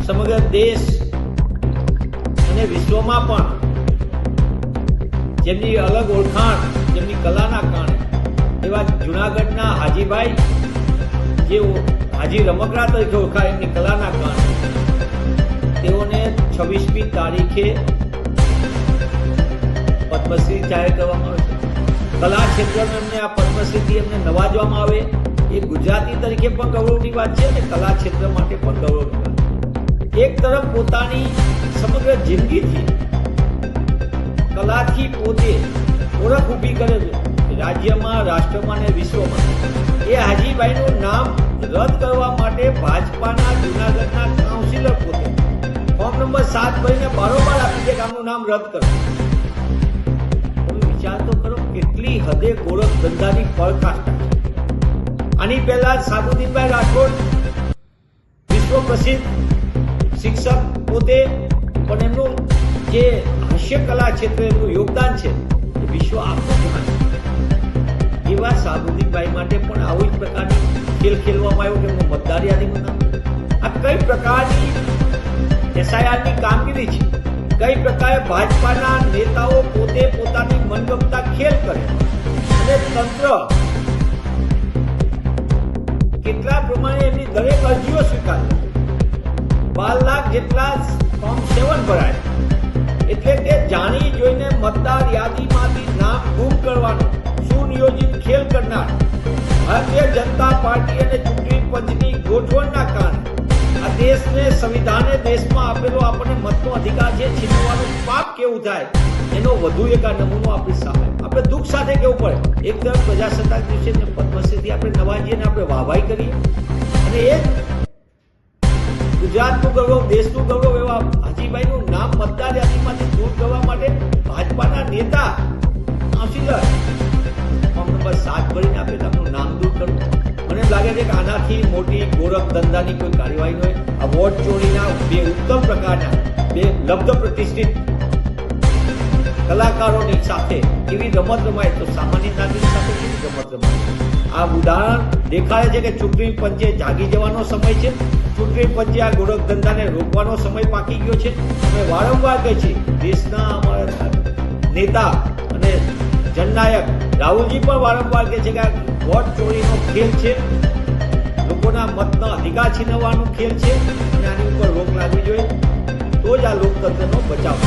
સમગ્ર દેશ અને વિશ્વમાં પણ જેમની અલગ ઓળખાણ, જેમની કલાના કારણે એવા જુનાગઢના હાજીભાઈ, જે હાજી રમકડા તરીકે ઓળખાય, એમની કલાના કારણે તેઓને 26મી તારીખે પદ્મશ્રી જાહેર કરવામાં આવે છે. કલા ક્ષેત્રમાં એમને આ પદ્મશ્રીથી એમને નવાજવામાં આવે એ ગુજરાતી તરીકે પણ ગૌરવની વાત છે અને કલા ક્ષેત્ર માટે પણ ગૌરવની વાત. એક તરફ પોતાની સમગ્ર જિંદગીથી કલાથી પોતે ઓળખ ઊભી કરે છે રાજ્યમાં, રાષ્ટ્રમાં અને વિશ્વમાં. એ હાજીભાઈનું નામ રદ કરવા માટે ભાજપાના જૂનાગઢના કાઉન્સિલર પોતે ફોર્મ નંબર 7 ભરીને બારોબાર આપી દે કે આમનું નામ રદ કરો. તમે વિચાર તો કરો કેટલી હદે ગોરખ ધંધાની પરાકાષ્ઠા છે. આની પહેલા સાબુદ્દીનભાઈ રાઠોડ વિશ્વ પ્રસિદ્ધ શિક્ષક પોતે, પણ એમનું જે હાસ્ય કલા ક્ષેત્રે એમનું યોગદાન છે એ વિશ્વ આખું જાણે. એવા સાબુદ્દીનભાઈ માટે પણ આવી જ પ્રકારની ખેલ ખેલવામાં આવ્યો કે એમનું મતદાર યાદીમાં નામ. આ કઈ પ્રકારની એસઆઈઆરની કામગીરી છે? કઈ પ્રકારે ભાજપાના નેતાઓ પોતે પોતાની મનગમતા ખેલ કરે અને તંત્ર કેટલા પ્રમાણે એમની દરેક અરજીઓ સ્વીકારે. 12 લાખ જેટલા ફોર્મ 7 ભરાય, એટલે કે જાણી જોઈને મતદાર યાદીમાંથી નામ ગુમ કરવાનો સુનિયોજિત ખેલ કરનાર ભારતીય જનતા પાર્ટી અને ચૂંટણી પંચની ગોઠવણના કારણે આ દેશને, સંવિધાને દેશમાં આપેલો આપણને મતનો અધિકાર છે છીનવવાનું પાપ કેવું થાય એનો વધુ એક આ નમૂનો આપણી સામે. આપણે દુઃખ સાથે કહેવું પડે, એક તરફ પ્રજાસત્તાક દિવસે પદ્મશ્રીથી આપણે નવાજીએ અને આપણે વાહવાઈ કરીએ, અને એ ગુજરાતનું ગૌરવ, દેશનું ગૌરવ એવા હાજીભાઈનું નામ મતદાર યાદીમાંથી દૂર કરવા માટે ભાજપાના નેતા કાઉન્સિલર ફોર્મ નંબર 7 ભરીને આપે તેમનું નામ દૂર કરવું. મને એમ લાગે છે કે આનાથી મોટી ગોરખ ધંધાની કોઈ કાર્યવાહી ન હોય. આ વોટ ચોરીના બે ઉત્તમ પ્રકારના, બે લબ્ધ પ્રતિષ્ઠિત કલાકારોની સાથે કેવી રમત રમાય, તો સામાન્ય નાગરિક સાથે કેવી રમત રમાય. આ ઉદાહરણ દેખાડે છે કે ચૂંટણી પંચે જાગી જવાનો સમય છે. ચૂંટણી પંચે આ ગોરખ ધંધાને રોકવાનો સમય પાકી ગયો છે. અમે વારંવાર કહે છે, દેશના અમારા નેતા અને જનનાયક રાહુલજી પણ વારંવાર કહે છે કે આ વોટ ચોરીનો ખેલ છે, લોકોના મતના અધિકાર છીનવવાનો ખેલ છે અને આની ઉપર રોક લાગવી જોઈએ, તો જ આ લોકતંત્રનો બચાવ.